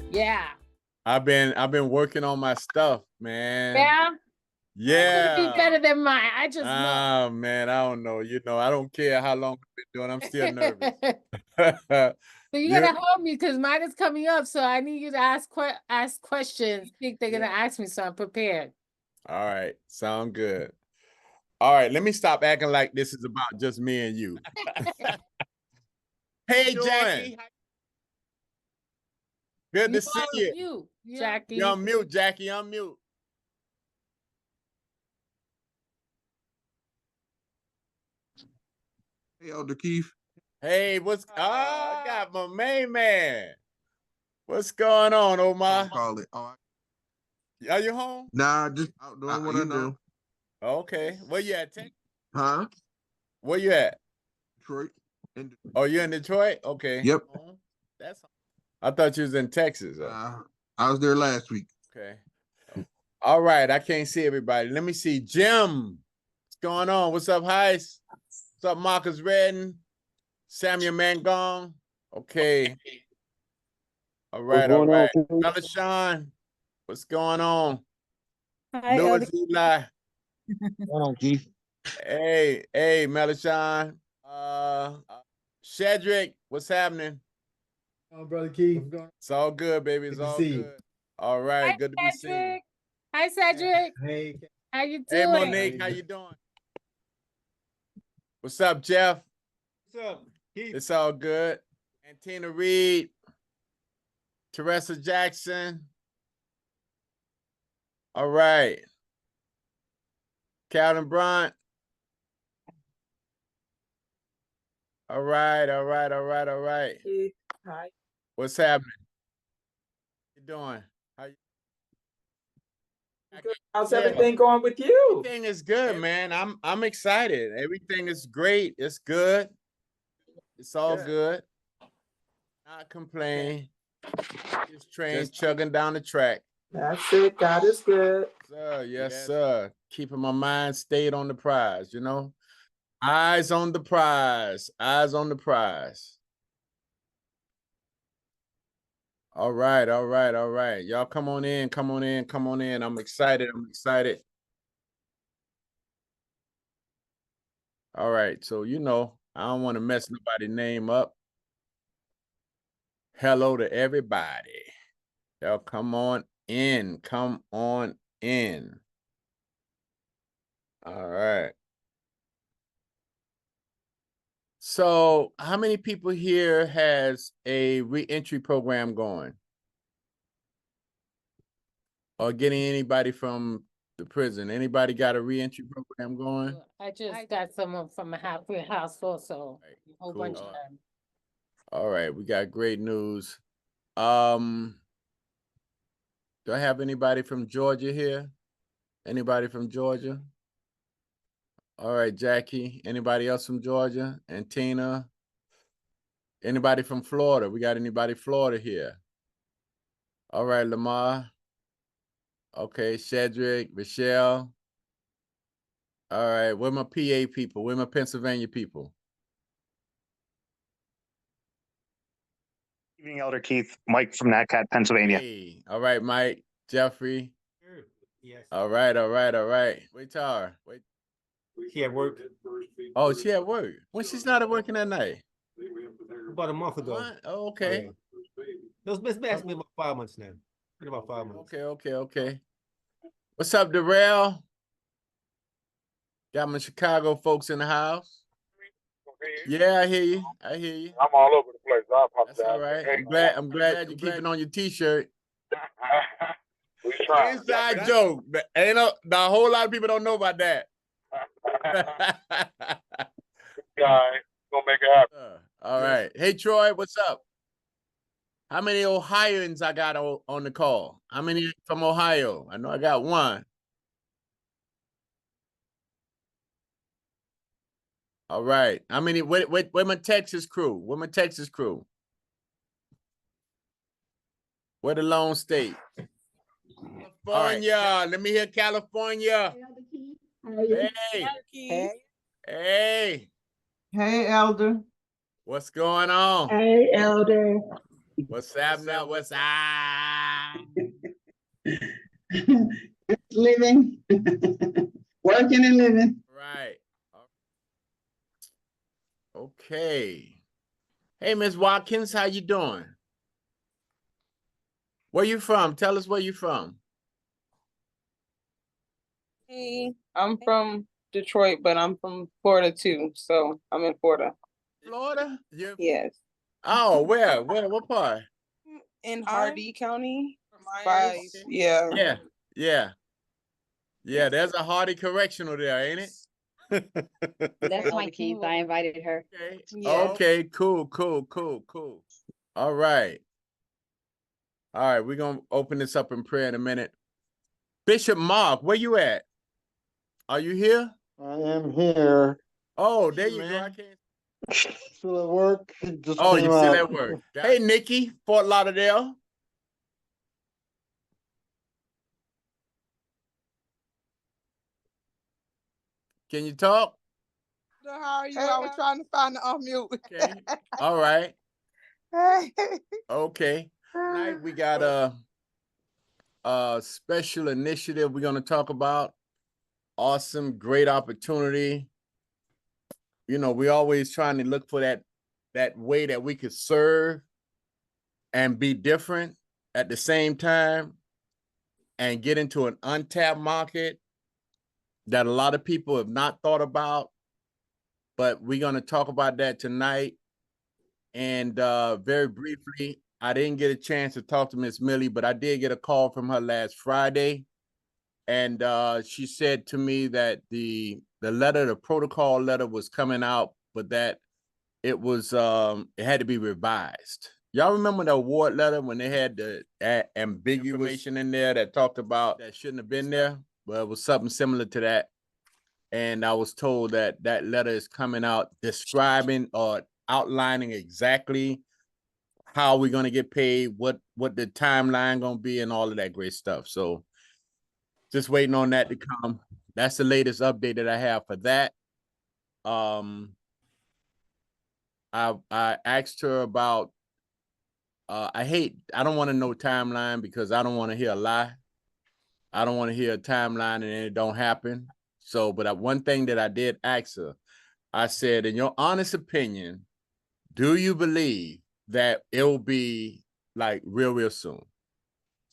excited. Yeah. I've been working on my stuff, man. Yeah. Yeah. It'd be better than mine. I just know. Oh man, I don't know. I don't care how long I've been doing. I'm still nervous. So you gotta help me because mine is coming up. So I need you to ask questions. I think they're gonna ask me, so I'm prepared. All right, sound good. All right, let me stop acting like this is about just me and you. Hey, Jackie. Good to see you. Jackie. You're on mute, Jackie. On mute. Hey, Elder Keith. Hey, I got my main man. What's going on, Omar? Call it. Oh, Are you home? Nah, just out doing what I do. Okay. Where you at, Texas? Huh? Where you at? Detroit. Oh, you in Detroit? Okay. Yep. I thought you was in Texas. I was there last week. Okay. All right. I can't see everybody. Let me see. Jim. What's going on? What's up, Heist? What's up, Marcus Redden? Samuel Mangong. Okay. All right. All right. Brother Sean. What's going on? Hi, Louis Eli. What's going on, Keith? Hey, Melishawn. Shedrick, what's happening? Oh, Brother Keith. It's all good, baby. It's all good. All right, good to be seen. Hi, Cedric. Hey. How you doing? Hey, Monique, how you doing? What's up, Jeff? What's up, Keith? It's all good. And Tina Reed, Teresa Jackson. All right. Calvin Brunt. All right. Hi. What's happening? How you doing? Good. How's everything going with you? Everything is good, man. I'm excited. Everything is great. It's good. It's all good. Not complain. This train chugging down the track. That's it. God is good. Sir, yes, sir. Keeping my mind stayed on the prize, Eyes on the prize. Eyes on the prize. All right. Y'all come on in. I'm excited. All right. So, I don't want to mess nobody's name up. Hello to everybody. Y'all come on in. All right. So how many people here has a reentry program going? Or getting anybody from the prison? Anybody got a reentry program going? I just got someone from a Halfwayhouse also. Right, A whole cool. bunch of them. All right, we got great news. Do I have anybody from Georgia here? Anybody from Georgia? All right, Jackie. Anybody else from Georgia? And Tina? Anybody from Florida? We got anybody Florida here? All right, Lamar. Okay, Cedric, Michelle. All right, where my PA people? Where my Pennsylvania people? Evening, Elder Keith. Mike from NatCat, Pennsylvania. Hey, all right, Mike, Jeffrey. Yes. All right. Wait, Tara. Wait. She at work. Oh, she at work. When she started working at night? About a month ago. What? Oh, okay. It's basically about 5 months now. Been about 5 months. Okay. What's up, Darrell? Got my Chicago folks in the house. Yeah, I hear you. I'm all over the place. I apologize. That's all right. I'm glad you're keeping on your t-shirt. We trying. Inside joke. But ain't a whole lot of people don't know about that. Guy, gonna make it happen. All right. Hey, Troy, what's up? How many Ohioans I got on the call? How many from Ohio? I know I got one. All right. How many? Where my Texas crew? Where my Texas crew? Where the Lone State? California. Right. Let me hear California. Hey. Hey, Elder. What's going on? Hey, Elder. What's happening? What's up? Living, working and living. Right. Okay. Hey, Miss Watkins, how you doing? Where you from? Tell us where you from. Hey, I'm from Detroit, but I'm from Florida too. So I'm in Florida. Florida? Yes. Oh, where? What part? In Hardee County. Okay. Yeah. Yeah. There's a Hardy Correctional there, ain't it? That's my Keith. I invited her. Okay. Yeah. Okay, cool. All right. We're gonna open this up in prayer in a minute. Bishop Mark, where you at? Are you here? I am here. Oh, there you go. I can't. Still at work. Just Oh, came you still out. at work. Hey, Nikki, Fort Lauderdale. Can you talk? How are you? I was trying to find the unmute. Okay. All right. Okay. Tonight we got a special initiative we're going to talk about. Awesome, great opportunity. You know, we always trying to look for that way that we could serve and be different at the same time and get into an untapped market that a lot of people have not thought about. But we're going to talk about that tonight. And very briefly, I didn't get a chance to talk to Miss Millie, but I did get a call from her last Friday. And she said to me that the protocol letter was coming out, but that it was it had to be revised. Y'all remember the award letter when they had the ambiguous information in there that talked about that shouldn't have been there? Well, it was something similar to that. And I was told that that letter is coming out describing or outlining exactly how we're going to get paid, what the timeline going to be, and all of that great stuff. So just waiting on that to come. That's the latest update that I have for that. I asked her about I don't want to know timeline because I don't want to hear a lie. I don't want to hear a timeline and it don't happen. So, but one thing that I did ask her, I said, in your honest opinion, do you believe that it will be like real soon?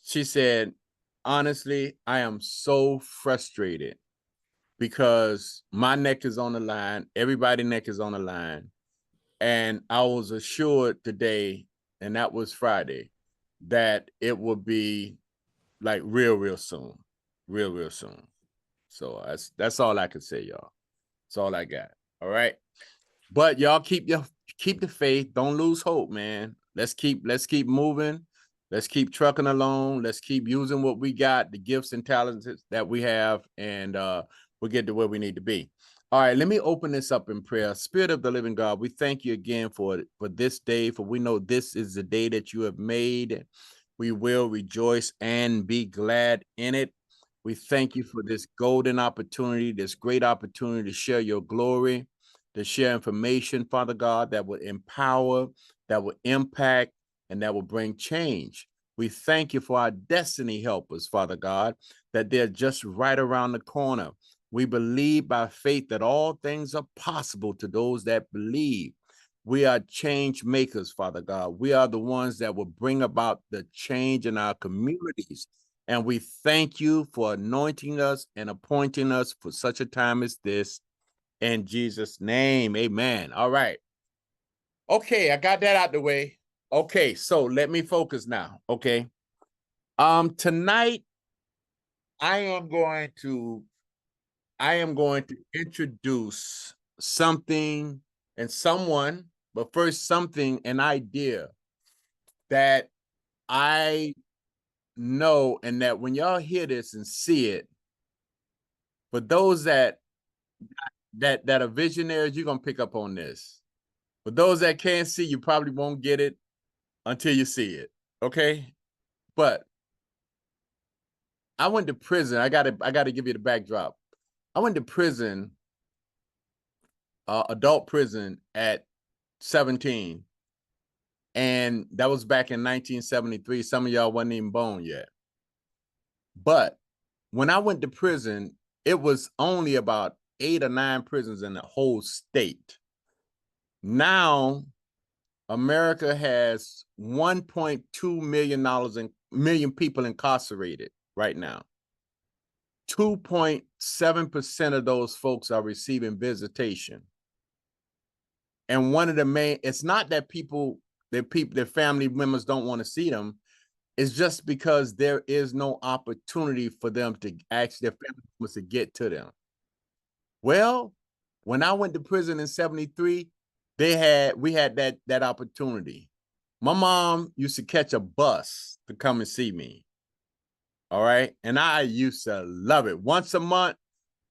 She said, honestly, I am so frustrated because my neck is on the line. Everybody's neck is on the line. And I was assured today, and that was Friday, that it would be like real soon. Real soon. So that's all I can say, y'all. That's all I got. All right. But y'all keep the faith. Don't lose hope, man. Let's keep moving. Let's keep trucking along. Let's keep using what we got, the gifts and talents that we have, and we'll get to where we need to be. All right, let me open this up in prayer. Spirit of the living God, we thank you again for this day, for we know this is the day that you have made. We will rejoice and be glad in it. We thank you for this golden opportunity, this great opportunity to share your glory, to share information, Father God, that will empower, that will impact, and that will bring change. We thank you for our destiny helpers, Father God, that they're just right around the corner. We believe by faith that all things are possible to those that believe. We are change makers, Father God. We are the ones that will bring about the change in our communities. And we thank you for anointing us and appointing us for such a time as this. In Jesus' name, amen. All right. Okay, I got that out the way. Okay, so let me focus now. Okay. Tonight I am going to introduce something and someone, but first an idea that I know, and that when y'all hear this and see it, for those that are visionaries, you're gonna pick up on this. For those that can't see, you probably won't get it until you see it. Okay. But I went to prison. I gotta give you the backdrop. I went to prison, adult prison at 17. And that was back in 1973. Some of y'all wasn't even born yet. But when I went to prison, it was only about 8 or 9 prisons in the whole state. Now, America has $1.2 million people incarcerated right now. 2.7% of those folks are receiving visitation. And one of the main, it's not that their family members don't want to see them. It's just because there is no opportunity for them to actually, their family members to get to them. Well, when I went to prison in 73, we had that opportunity. My mom used to catch a bus to come and see me. All right. And I used to love it. Once a month,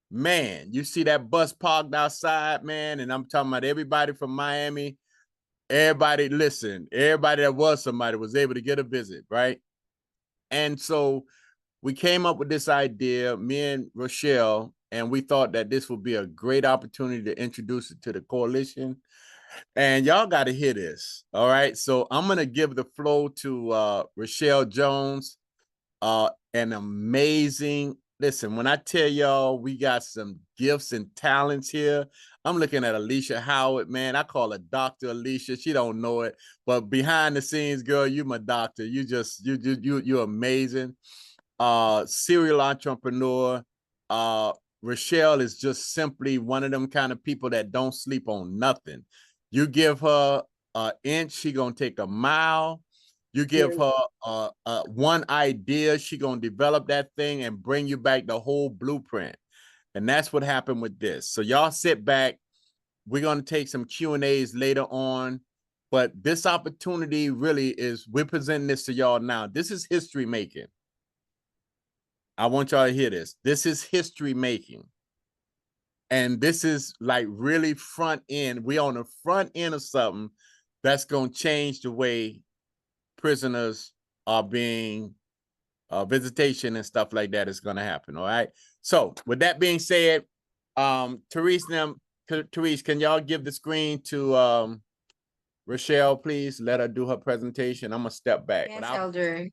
man, you see that bus parked outside, man. And I'm talking about everybody from Miami. Everybody that was somebody was able to get a visit, right? And so we came up with this idea, me and Rochelle, and we thought that this would be a great opportunity to introduce it to the coalition. And y'all got to hear this. All right. So I'm going to give the floor to Rochelle Jones. An amazing, listen, when I tell y'all we got some gifts and talents here, I'm looking at Alicia Howard, man. I call her Dr. Alicia. She don't know it, but behind the scenes, girl, you my doctor. You're amazing. Serial entrepreneur. Rochelle is just simply one of them kind of people that don't sleep on nothing. You give her an inch, she gonna take a mile. You give her one idea, she gonna develop that thing and bring you back the whole blueprint. And that's what happened with this. So y'all sit back. We're gonna take some Q&As later on. But this opportunity really is, we're presenting this to y'all now. This is history making. I want y'all to hear this. This is history making. And this is like really front end. We on the front end of something that's gonna change the way prisoners are being visitation and stuff like that is going to happen. All right. So with that being said, Therese, can y'all give the screen to Rochelle, please? Let her do her presentation. I'm gonna step back. Yes, Elder.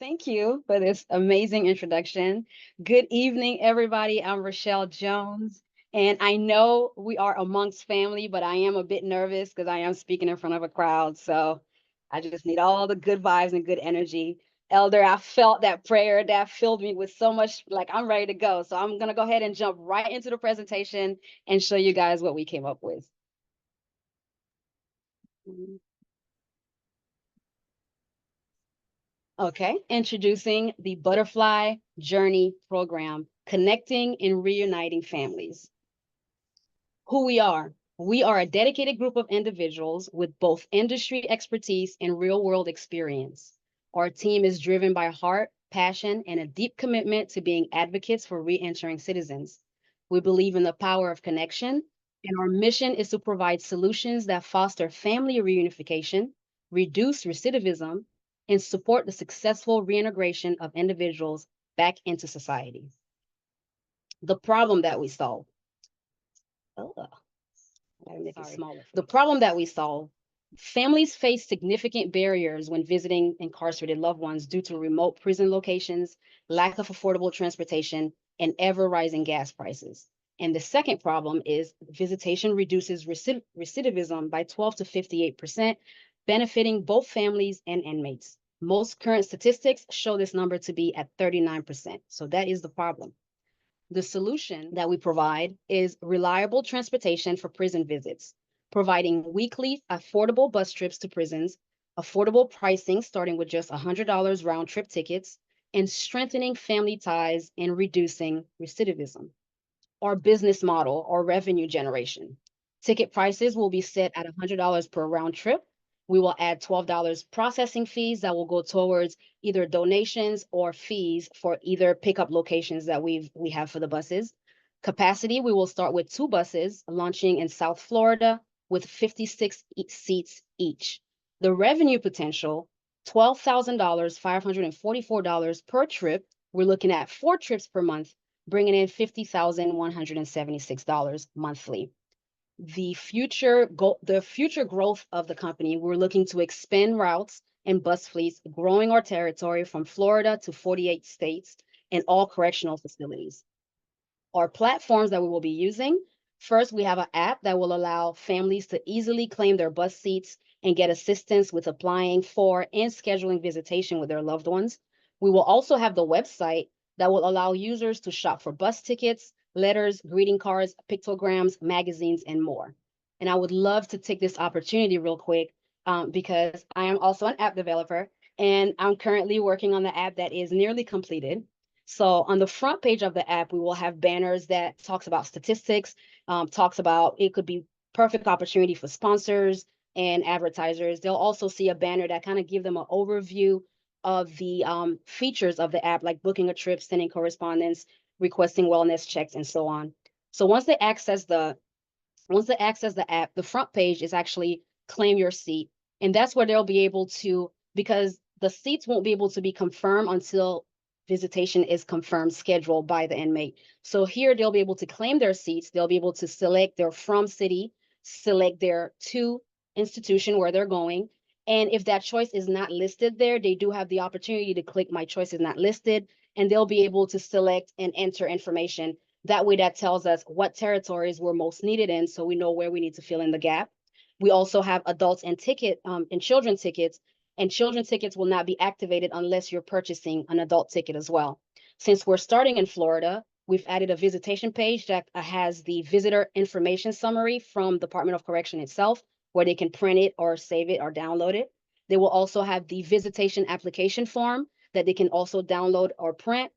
Thank you for this amazing introduction. Good evening, everybody. I'm Rochelle Jones. And I know we are amongst family, but I am a bit nervous because I am speaking in front of a crowd. So I just need all the good vibes and good energy. Elder, I felt that prayer that filled me with so much, like I'm ready to go. So I'm going to go ahead and jump right into the presentation and show you guys what we came up with. Okay, introducing the Butterfly Journey Program, connecting and reuniting families. Who we are. We are a dedicated group of individuals with both industry expertise and real-world experience. Our team is driven by heart, passion, and a deep commitment to being advocates for re-entering citizens. We believe in the power of connection, and our mission is to provide solutions that foster family reunification, reduce recidivism, and support the successful reintegration of individuals back into society. The problem that we solve. The problem that we solve. Families face significant barriers when visiting incarcerated loved ones due to remote prison locations, lack of affordable transportation, and ever-rising gas prices. And the second problem is visitation reduces recidivism by 12 to 58%, benefiting both families and inmates. Most current statistics show this number to be at 39%. So that is the problem. The solution that we provide is reliable transportation for prison visits, providing weekly affordable bus trips to prisons, affordable pricing starting with just $100 round trip tickets, and strengthening family ties and reducing recidivism. Our business model or revenue generation. Ticket prices will be set at $100 per round trip. We will add $12 processing fees that will go towards either donations or fees for either pickup locations that we have for the buses. Capacity, we will start with 2 buses launching in South Florida with 56 seats each. The revenue potential, $12,000, $544 per trip. We're looking at 4 trips per month, bringing in $50,176 monthly. the future growth of the company. We're looking to expand routes and bus fleets, growing our territory from Florida to 48 states and all correctional facilities. Our platforms that we will be using. First, we have an app that will allow families to easily claim their bus seats and get assistance with applying for and scheduling visitation with their loved ones. We will also have the website that will allow users to shop for bus tickets, letters, greeting cards, pictograms, magazines, and more. And I would love to take this opportunity real quick because I am also an app developer and I'm currently working on the app that is nearly completed. So on the front page of the app, we will have banners that talks about statistics, talks about it could be perfect opportunity for sponsors and advertisers. They'll also see a banner that kind of give them an overview of the features of the app, like booking a trip, sending correspondence, requesting wellness checks, and so on. So once they access the app, the front page is actually claim your seat. And that's where they'll be able to, because the seats won't be able to be confirmed until visitation is confirmed, scheduled by the inmate. So here they'll be able to claim their seats. They'll be able to select their from city, select their to institution where they're going. And if that choice is not listed there, they do have the opportunity to click my choice is not listed, and they'll be able to select and enter information. That way that tells us what territories we're most needed in, so we know where we need to fill in the gap. We also have adults and children tickets, and children tickets will not be activated unless you're purchasing an adult ticket as well. Since we're starting in Florida, we've added a visitation page that has the visitor information summary from Department of Correction itself, where they can print it or save it or download it. They will also have the visitation application form that they can also download or print.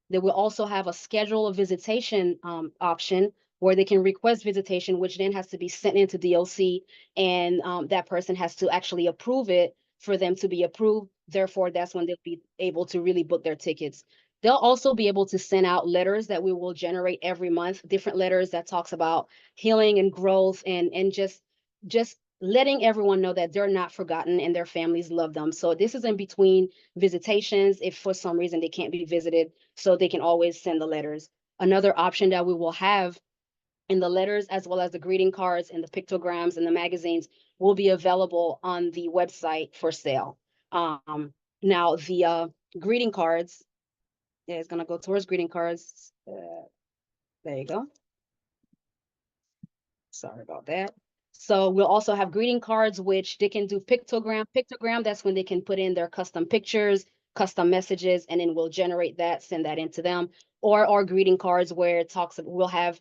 They will also have a schedule of visitation option where they can request visitation, which then has to be sent into DOC, and that person has to actually approve it for them to be approved. Therefore, that's when they'll be able to really book their tickets. They'll also be able to send out letters that we will generate every month, different letters that talks about healing and growth and just letting everyone know that they're not forgotten and their families love them. So this is in between visitations. If for some reason they can't be visited, so they can always send the letters. Another option that we will have in the letters, as well as the greeting cards and the pictograms and the magazines, will be available on the website for sale. Now the greeting cards, it's gonna go towards greeting cards. There you go. Sorry about that. So we'll also have greeting cards, which they can do pictogram. Pictogram, that's when they can put in their custom pictures, custom messages, and then we'll generate that, send that into them. Or our greeting cards where it talks, we'll have,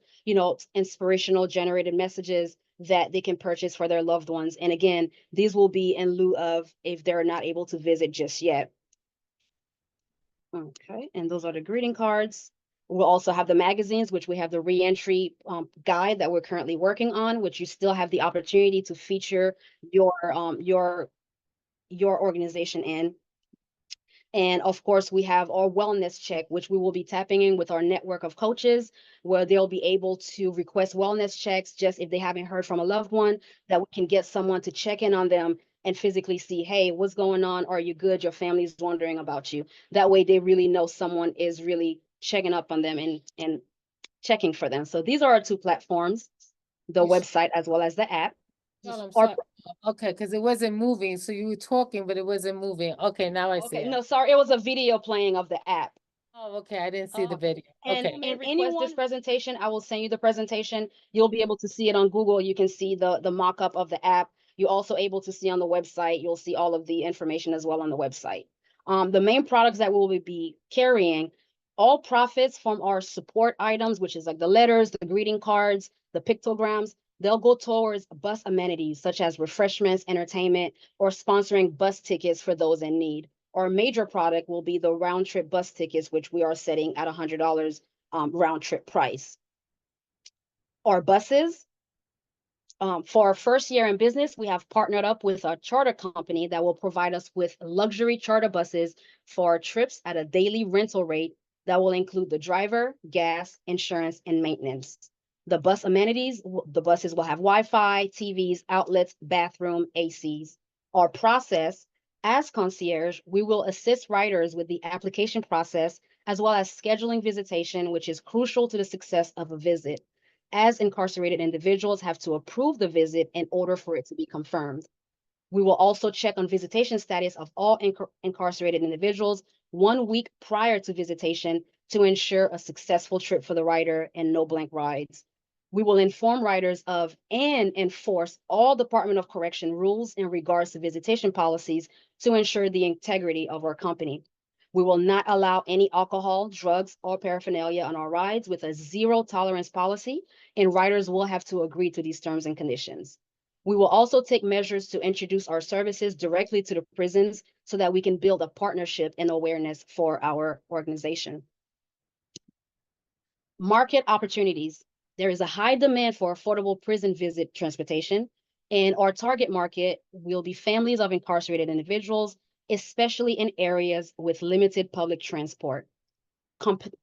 inspirational generated messages that they can purchase for their loved ones. And again, these will be in lieu of if they're not able to visit just yet. Okay, and those are the greeting cards. We'll also have the magazines, which we have the reentry guide that we're currently working on, which you still have the opportunity to feature your organization in. And of course, we have our wellness check, which we will be tapping in with our network of coaches, where they'll be able to request wellness checks just if they haven't heard from a loved one, that we can get someone to check in on them and physically see, hey, what's going on? Are you good? Your family's wondering about you. That way they really know someone is really checking up on them and checking for them. So these are our two platforms, the website as well as the app. Okay, because it wasn't moving. So you were talking, but it wasn't moving. Okay, now I see it. No, sorry, it was a video playing of the app. Oh, okay. I didn't see the video. And Okay. anyone this presentation, I will send you the presentation. You'll be able to see it on Google. You can see the mock-up of the app. You're also able to see on the website. You'll see all of the information as well on the website. The main products that we will be carrying, all profits from our support items, which is like the letters, the greeting cards, the pictograms, they'll go towards bus amenities such as refreshments, entertainment, or sponsoring bus tickets for those in need. Our major product will be the round trip bus tickets, which we are setting at $100 round trip price. Our buses, for our first year in business, we have partnered up with a charter company that will provide us with luxury charter buses for our trips at a daily rental rate that will include the driver, gas, insurance, and maintenance. The bus amenities, the buses will have Wi-Fi, TVs, outlets, bathroom, ACs. Our process, as concierge, we will assist riders with the application process as well as scheduling visitation, which is crucial to the success of a visit. as incarcerated individuals have to approve the visit in order for it to be confirmed. We will also check on visitation status of all incarcerated individuals 1 week prior to visitation to ensure a successful trip for the rider and no blank rides. We will inform riders of and enforce all Department of Correction rules in regards to visitation policies to ensure the integrity of our company. We will not allow any alcohol, drugs, or paraphernalia on our rides with a zero tolerance policy, and riders will have to agree to these terms and conditions. We will also take measures to introduce our services directly to the prisons so that we can build a partnership and awareness for our organization. Market opportunities. There is a high demand for affordable prison visit transportation, and our target market will be families of incarcerated individuals, especially in areas with limited public transport.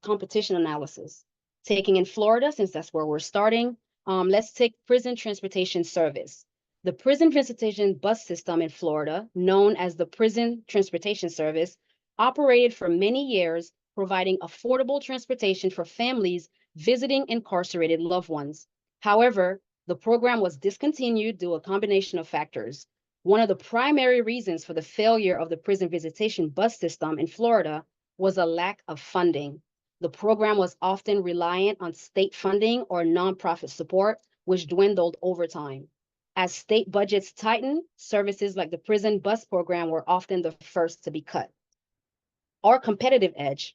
Competition analysis. Taking in Florida, since that's where we're starting, let's take prison transportation service. The prison visitation bus system in Florida, known as the Prison Transportation Service, operated for many years, providing affordable transportation for families visiting incarcerated loved ones. However, the program was discontinued due to a combination of factors. One of the primary reasons for the failure of the prison visitation bus system in Florida was a lack of funding. The program was often reliant on state funding or nonprofit support, which dwindled over time. As state budgets tightened, services like the prison bus program were often the first to be cut. Our competitive edge.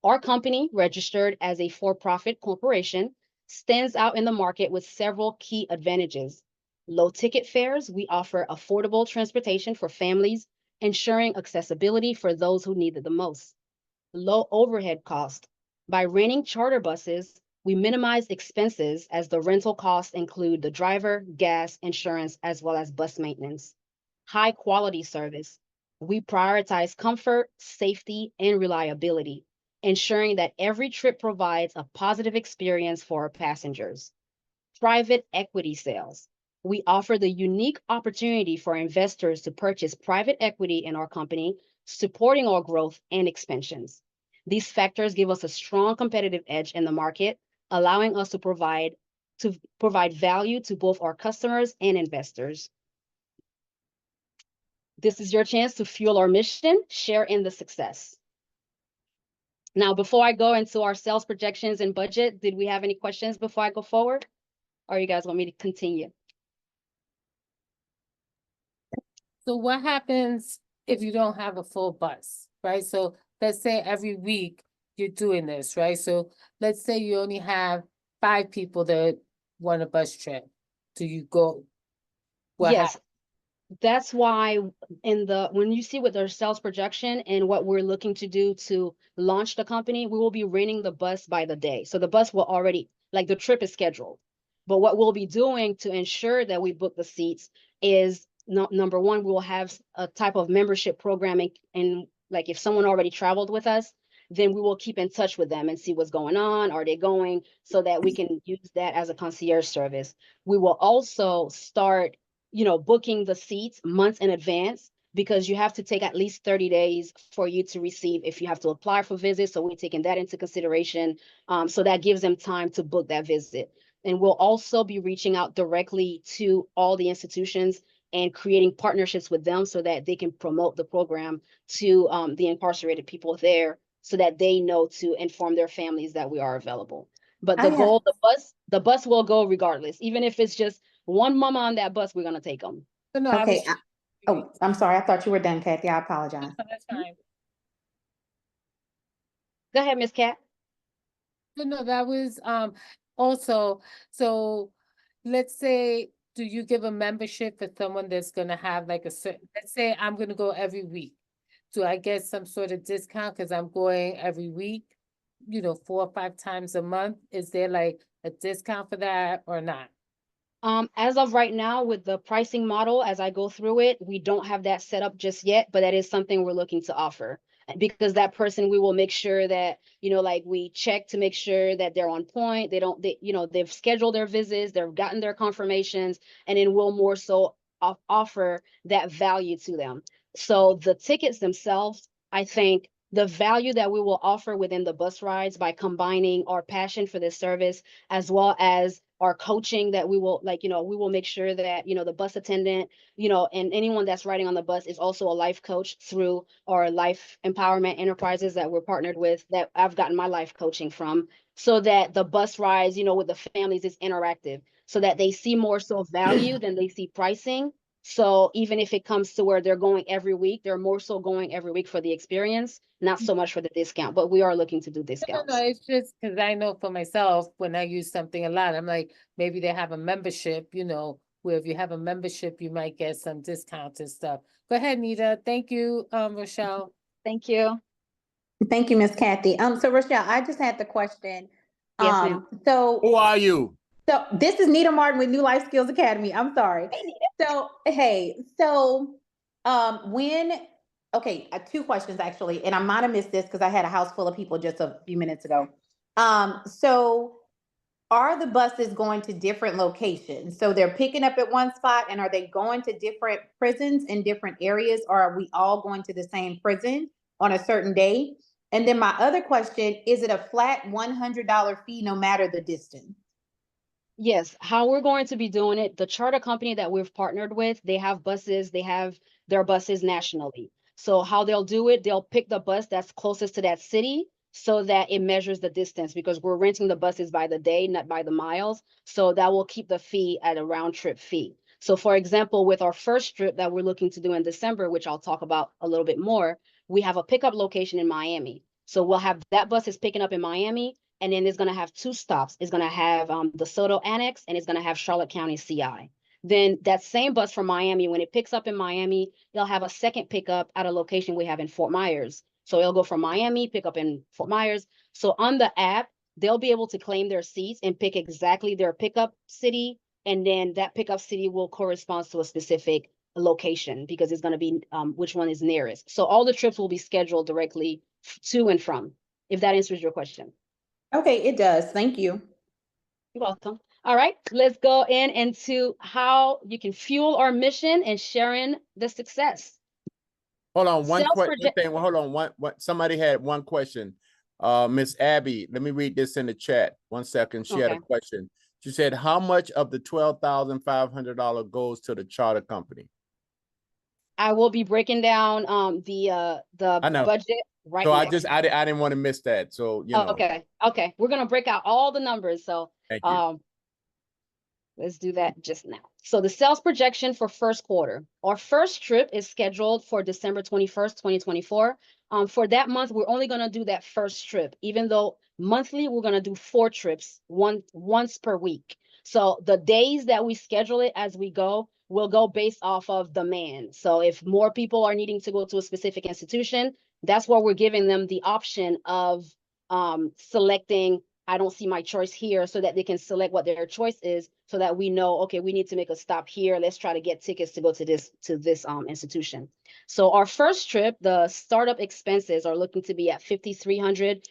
Our company, registered as a for-profit corporation, stands out in the market with several key advantages. Low ticket fares, we offer affordable transportation for families, ensuring accessibility for those who need it the most. Low overhead cost. By renting charter buses, we minimize expenses as the rental costs include the driver, gas, insurance, as well as bus maintenance. High quality service. We prioritize comfort, safety, and reliability, ensuring that every trip provides a positive experience for our passengers. Private equity sales. We offer the unique opportunity for investors to purchase private equity in our company, supporting our growth and expansions. These factors give us a strong competitive edge in the market, allowing us to provide value to both our customers and investors. This is your chance to fuel our mission, share in the success. Now, before I go into our sales projections and budget, did we have any questions before I go forward? Or you guys want me to continue? So what happens if you don't have a full bus, right? So let's say every week you're doing this, right? So let's say you only have 5 people that want a bus trip. Do you go? Yes. That's why when you see with our sales projection and what we're looking to do to launch the company, we will be renting the bus by the day. So the bus will already, like the trip is scheduled. But what we'll be doing to ensure that we book the seats is number one, we will have a type of membership programming. And like if someone already traveled with us, then we will keep in touch with them and see what's going on. Are they going? So that we can use that as a concierge service. We will also start booking the seats months in advance, because you have to take at least 30 days for you to receive if you have to apply for visits. So we're taking that into consideration. So that gives them time to book that visit. And we'll also be reaching out directly to all the institutions and creating partnerships with them so that they can promote the program to the incarcerated people there, so that they know to inform their families that we are available. But the bus will go regardless, even if it's just one mama on that bus, we're gonna take them. No, okay. I'm sorry. I thought you were done, Kathy. I apologize. That's fine. Go ahead, Miss Kat. No, that was also, so let's say, do you give a membership for someone that's gonna have like a certain, let's say I'm gonna go every week. Do I get some sort of discount because I'm going every week, 4 or 5 times a month? Is there like a discount for that or not? As of right now, with the pricing model, as I go through it, we don't have that set up just yet, but that is something we're looking to offer. Because that person, we will make sure that, like we check to make sure that they're on point. They've scheduled their visits, they've gotten their confirmations, and then we'll more so offer that value to them. So the tickets themselves, I think the value that we will offer within the bus rides by combining our passion for this service as well as our coaching that we will we will make sure that, the bus attendant, and anyone that's riding on the bus is also a life coach through our life empowerment enterprises that we're partnered with, that I've gotten my life coaching from, so that the bus rides, with the families is interactive, so that they see more so value than they see pricing. So even if it comes to where they're going every week, they're more so going every week for the experience, not so much for the discount, but we are looking to do discounts. No, it's just because I know for myself, when I use something a lot, I'm like, maybe they have a membership, where if you have a membership, you might get some discounts and stuff. Go ahead, Nita. Thank you, Rochelle. Thank you. Thank you, Miss Kathy. So Rochelle, I just had the question. Yes, ma'am. So Who are you? So this is Nita Martin with New Life Skills Academy. I'm sorry. Two questions actually, and I might have missed this because I had a house full of people just a few minutes ago. So are the buses going to different locations? So they're picking up at one spot, and are they going to different prisons in different areas, or are we all going to the same prison on a certain day? And then my other question, is it a flat $100 fee no matter the distance? Yes, how we're going to be doing it, the charter company that we've partnered with, they have their buses nationally. So how they'll do it, they'll pick the bus that's closest to that city so that it measures the distance, because we're renting the buses by the day, not by the miles. So that will keep the fee at a round trip fee. So for example, with our first trip that we're looking to do in December, which I'll talk about a little bit more, we have a pickup location in Miami. So we'll have that bus is picking up in Miami, and then it's going to have two stops. It's going to have the Soto Annex, and it's going to have Charlotte County CI. Then that same bus from Miami, when it picks up in Miami, they'll have a second pickup at a location we have in Fort Myers. So it'll go from Miami, pick up in Fort Myers. So on the app, they'll be able to claim their seats and pick exactly their pickup city. And then that pickup city will correspond to a specific location, because it's going to be which one is nearest. So all the trips will be scheduled directly to and from, if that answers your question. Okay, it does. Thank you. You're welcome. All right, let's go into how you can fuel our mission and sharing the success. Hold on, one thing. Well, hold on. One, somebody had one question. Miss Abby, let me read this in the chat. 1 second. She had a question. She said, how much of the $12,500 goes to the charter company? I will be breaking down the budget right now. So I didn't want to miss that. So Okay. We're gonna break out all the numbers. So thank you. Let's do that just now. So the sales projection for first quarter. Our first trip is scheduled for December 21st, 2024. For that month, we're only gonna do that first trip, even though monthly we're gonna do 4 trips, once per week. So the days that we schedule it as we go will go based off of demand. So if more people are needing to go to a specific institution, that's where we're giving them the option of selecting, I don't see my choice here, so that they can select what their choice is, so that we know, okay, we need to make a stop here. Let's try to get tickets to go to this institution. So our first trip, the startup expenses are looking to be at $5,300.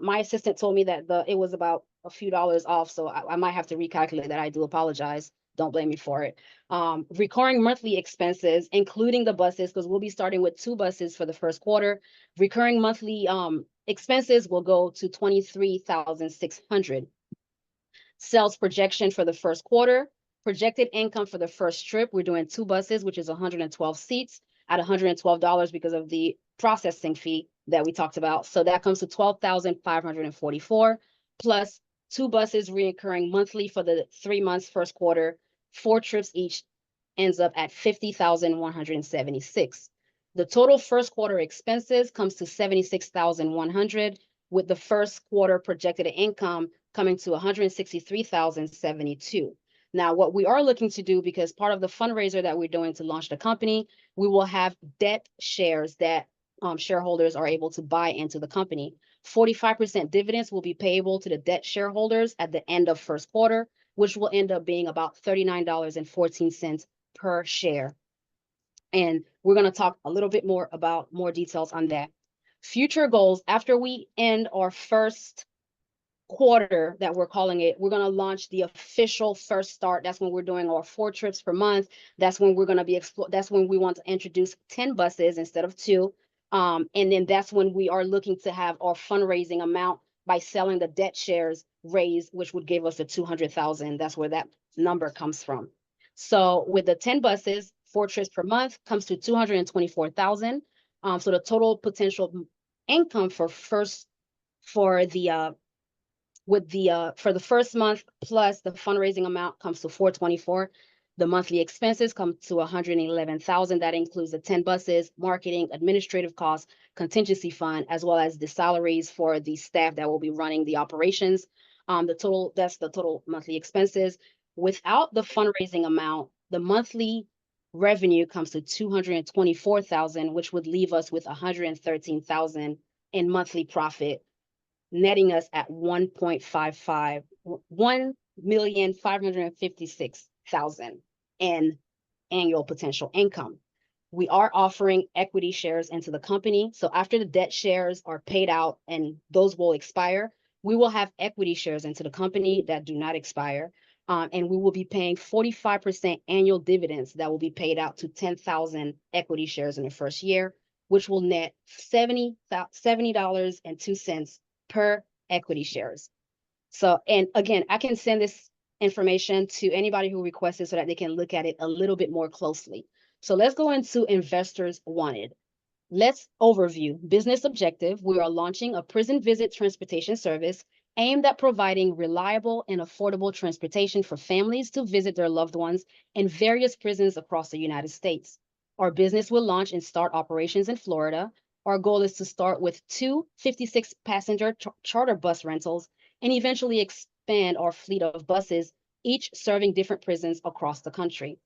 My assistant told me that it was about a few dollars off, so I might have to recalculate that. I do apologize. Don't blame me for it. Recurring monthly expenses, including the buses, because we'll be starting with 2 buses for the first quarter. Recurring monthly expenses will go to $23,600. Sales projection for the first quarter. Projected income for the first trip, we're doing 2 buses, which is 112 seats at $112 because of the processing fee that we talked about. So that comes to $12,544, plus 2 buses reoccurring monthly for the 3 months first quarter. 4 trips each ends up at $50,176. The total first quarter expenses comes to $76,100, with the first quarter projected income coming to $163,072. Now, what we are looking to do, because part of the fundraiser that we're doing to launch the company, we will have debt shares that shareholders are able to buy into the company. 45% dividends will be payable to the debt shareholders at the end of first quarter, which will end up being about $39.14 per share. And we're going to talk a little bit more about more details on that. Future goals, after we end our first quarter that we're calling it, we're going to launch the official first start. That's when we're doing our 4 trips per month. That's when we're going to be that's when we want to introduce 10 buses instead of 2. And then that's when we are looking to have our fundraising amount by selling the debt shares raised, which would give us the 200,000. That's where that number comes from. So with the 10 buses, 4 trips per month comes to 224,000. So the total potential income for the first month plus the fundraising amount comes to 424. The monthly expenses come to 111,000. That includes the 10 buses, marketing, administrative costs, contingency fund, as well as the salaries for the staff that will be running the operations. That's the total monthly expenses. Without the fundraising amount, the monthly revenue comes to 224,000, which would leave us with 113,000 in monthly profit, netting us at 1,556,000 in annual potential income. We are offering equity shares into the company. So after the debt shares are paid out and those will expire, we will have equity shares into the company that do not expire. And we will be paying 45% annual dividends that will be paid out to 10,000 equity shares in the first year, which will net $70.02 per equity shares. So, and again, I can send this information to anybody who requests it so that they can look at it a little bit more closely. So let's go into investors wanted. Let's overview business objective. We are launching a prison visit transportation service aimed at providing reliable and affordable transportation for families to visit their loved ones in various prisons across the United States. Our business will launch and start operations in Florida. Our goal is to start with 2 56-passenger charter bus rentals and eventually expand our fleet of buses, each serving different prisons across the country.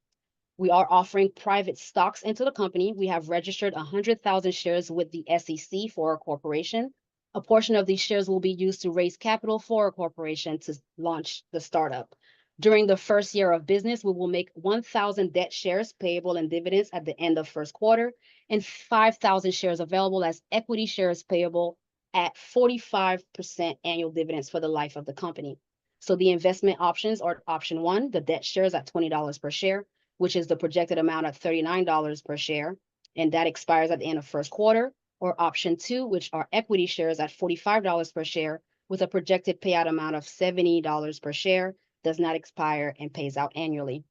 We are offering private stocks into the company. We have registered 100,000 shares with the SEC for our corporation. A portion of these shares will be used to raise capital for our corporation to launch the startup. During the first year of business, we will make 1,000 debt shares payable in dividends at the end of first quarter and 5,000 shares available as equity shares payable at 45% annual dividends for the life of the company. So the investment options are option 1, the debt shares at $20 per share, which is the projected amount of $39 per share, and that expires at the end of first quarter, or option 2, which are equity shares at $45 per share with a projected payout amount of $70 per share, does not expire and pays out annually.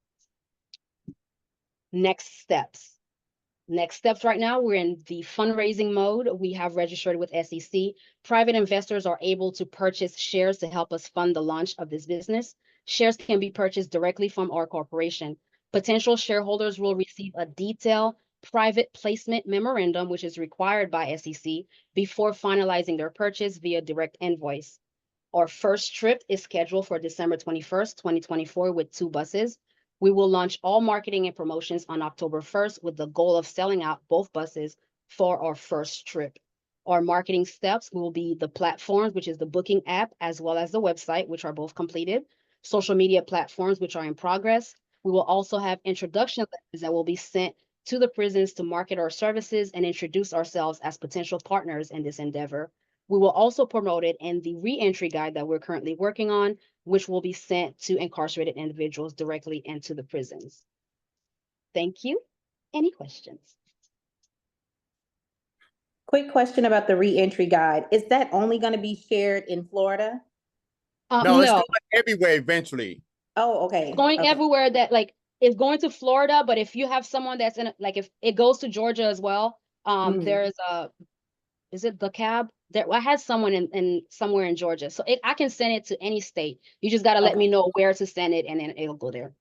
Next steps. Next steps right now, we're in the fundraising mode. We have registered with SEC. Private investors are able to purchase shares to help us fund the launch of this business. Shares can be purchased directly from our corporation. Potential shareholders will receive a detailed private placement memorandum, which is required by SEC, before finalizing their purchase via direct invoice. Our first trip is scheduled for December 21st, 2024 with 2 buses. We will launch all marketing and promotions on October 1st with the goal of selling out both buses for our first trip. Our marketing steps will be the platforms, which is the booking app, as well as the website, which are both completed, social media platforms, which are in progress. We will also have introduction letters that will be sent to the prisons to market our services and introduce ourselves as potential partners in this endeavor. We will also promote it in the re-entry guide that we're currently working on, which will be sent to incarcerated individuals directly into the prisons. Thank you. Any questions? Quick question about the re-entry guide. Is that only going to be shared in Florida? No, it's going everywhere eventually. Oh, okay. Going everywhere that it's going to Florida, but if you have someone that's in if it goes to Georgia as well, there's is it the cab? I had someone in somewhere in Georgia, so I can send it to any state. You just got to let me know where to send it, and then it'll go there.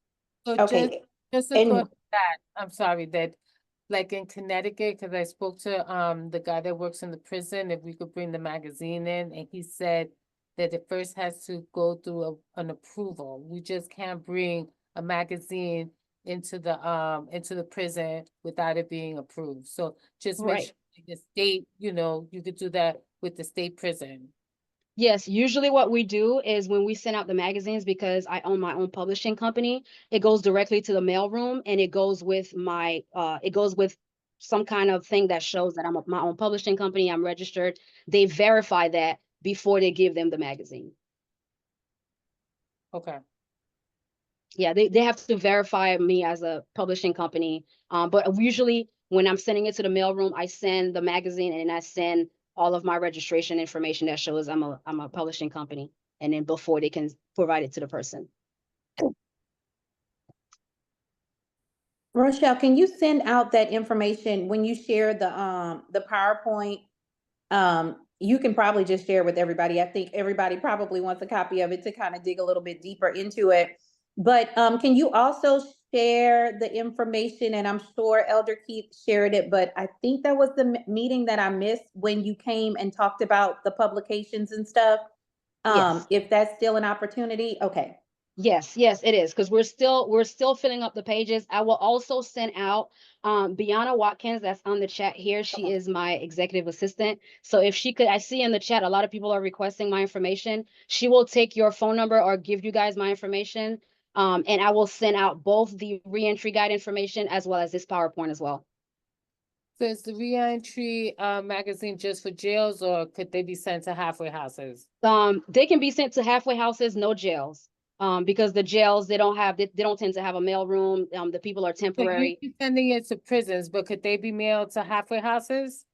So Okay. just a thought that I'm sorry that like in Connecticut, because I spoke to the guy that works in the prison, if we could bring the magazine in, and he said that it first has to go through an approval. We just can't bring a magazine into the prison without it being approved. So just make sure the state, you could do that with the state prison. Yes, usually what we do is when we send out the magazines, because I own my own publishing company, it goes directly to the mailroom, and it goes with some kind of thing that shows that I'm my own publishing company, I'm registered. They verify that before they give them the magazine. Okay. Yeah, they have to verify me as a publishing company. But usually When I'm sending it to the mailroom, I send the magazine and I send all of my registration information that shows I'm a publishing company. And then before they can provide it to the person. Rochelle, can you send out that information when you share the PowerPoint? You can probably just share with everybody. I think everybody probably wants a copy of it to kind of dig a little bit deeper into it. But can you also share the information? And I'm sure Elder Keith shared it, but I think that was the meeting that I missed when you came and talked about the publications and stuff. Yes. If that's still an opportunity, okay. Yes, it is, because we're still filling up the pages. I will also send out Bianna Watkins, that's on the chat here. She is my executive assistant. So if she could, I see in the chat a lot of people are requesting my information. She will take your phone number or give you guys my information. And I will send out both the reentry guide information as well as this PowerPoint as well. So is the reentry magazine just for jails, or could they be sent to halfway houses? They can be sent to halfway houses, no jails. Because the jails, they don't tend to have a mail room. The people are So temporary. you're sending it to prisons, but could they be mailed to halfway houses?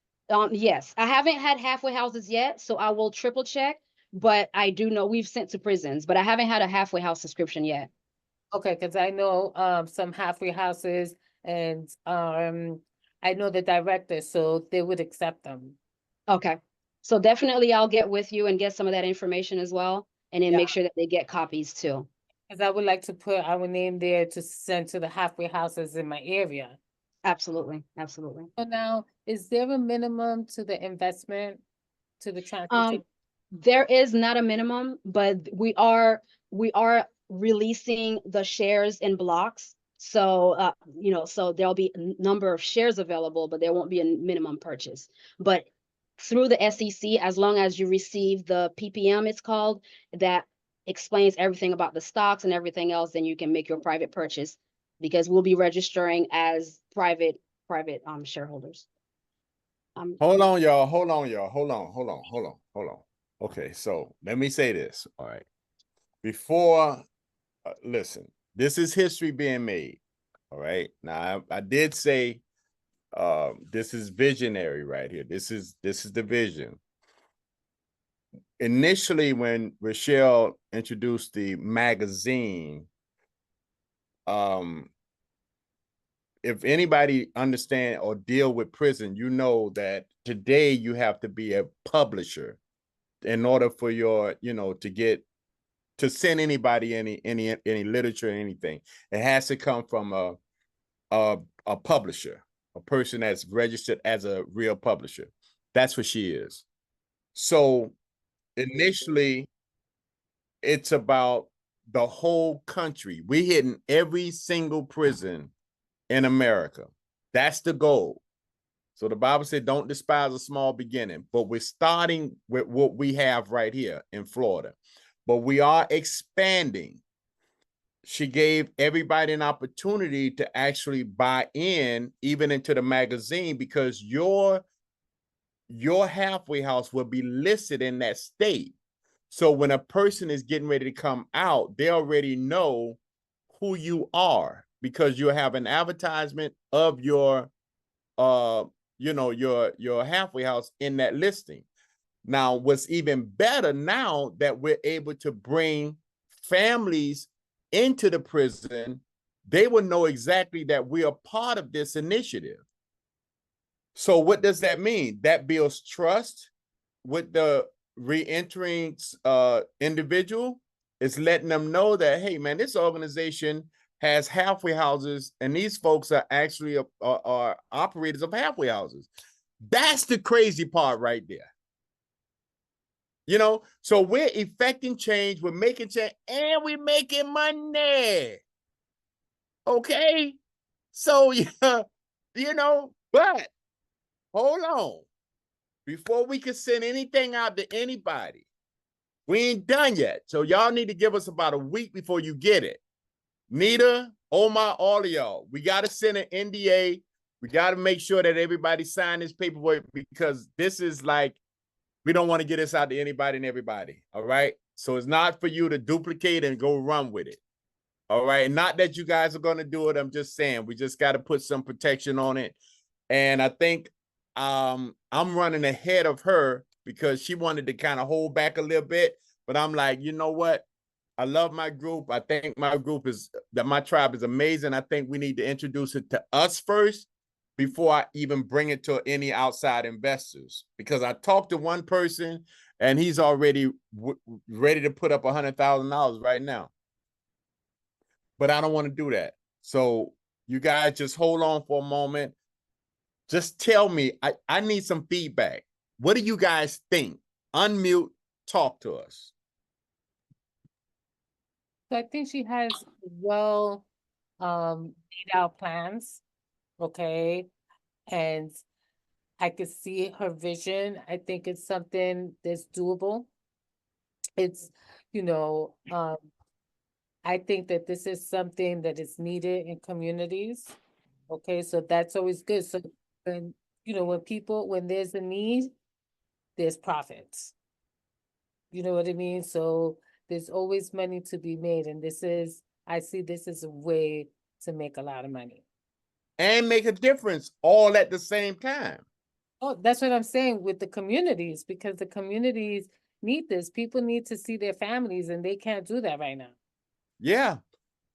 Yes, I haven't had halfway houses yet, so I will triple check, but I do know we've sent to prisons, but I haven't had a halfway house subscription yet. Okay, because I know some halfway houses, and I know the director, so they would accept them. Okay, so definitely I'll get with you and get some of that information as well, and then make sure that they get copies too. Because I would like to put our name there to send to the halfway houses in my area. Absolutely. So now, is there a minimum to the investment to the transportation? There is not a minimum, but we are releasing the shares in blocks. So, so there'll be a number of shares available, but there won't be a minimum purchase. But through the SEC, as long as you receive the PPM, it's called, that explains everything about the stocks and everything else, then you can make your private purchase, because we'll be registering as private shareholders. Hold on, y'all. Hold on. Okay, so let me say this. All right. Before, listen, this is history being made. All right. Now, I did say this is visionary right here. This is the vision. Initially, when Rochelle introduced the magazine, if anybody understand or deal with prison, you know that today you have to be a publisher in order for your, to send anybody any literature or anything. It has to come from a publisher, a person that's registered as a real publisher. That's what she is. So initially, it's about the whole country. We hitting every single prison in America. That's the goal. So the Bible said, don't despise a small beginning, but we're starting with what we have right here in Florida, but we are expanding. She gave everybody an opportunity to actually buy in, even into the magazine, because your halfway house will be listed in that state. So when a person is getting ready to come out, they already know who you are, because you have an advertisement of your your halfway house in that listing. Now, what's even better now that we're able to bring families into the prison, they will know exactly that we are part of this initiative. So what does that mean? That builds trust with the re-entering individual. It's letting them know that, hey, man, this organization has halfway houses, and these folks are actually are operators of halfway houses. That's the crazy part right there. So we're effecting change, we're making change, and we're making money. Okay? So, but hold on. Before we can send anything out to anybody, we ain't done yet. So y'all need to give us about a week before you get it. Nita, Omar, all of y'all, we got to send an NDA. We got to make sure that everybody sign this paperwork, because this is like, we don't want to get this out to anybody and everybody. All right. So it's not for you to duplicate and go run with it. All right. Not that you guys are going to do it. I'm just saying, we just got to put some protection on it. And I think I'm running ahead of her because she wanted to kind of hold back a little bit. But I'm like, you know what? I love my group. I think my tribe is amazing. I think we need to introduce it to us first before I even bring it to any outside investors. Because I talked to one person and he's already ready to put up $100,000 right now. But I don't want to do that. So you guys just hold on for a moment. Just tell me, I need some feedback. What do you guys think? Unmute, talk to us. So I think she has well laid out plans, okay? And I could see her vision. I think it's something that's doable. It's, you know, I think that this is something that is needed in communities. Okay, so that's always good. So when, you know, when there's a need, there's profits. You know what I mean? So there's always money to be made. And I see this as a way to make a lot of money. And make a difference all at the same time. Oh, that's what I'm saying with the communities, because the communities need this. People need to see their families and they can't do that right now. Yeah.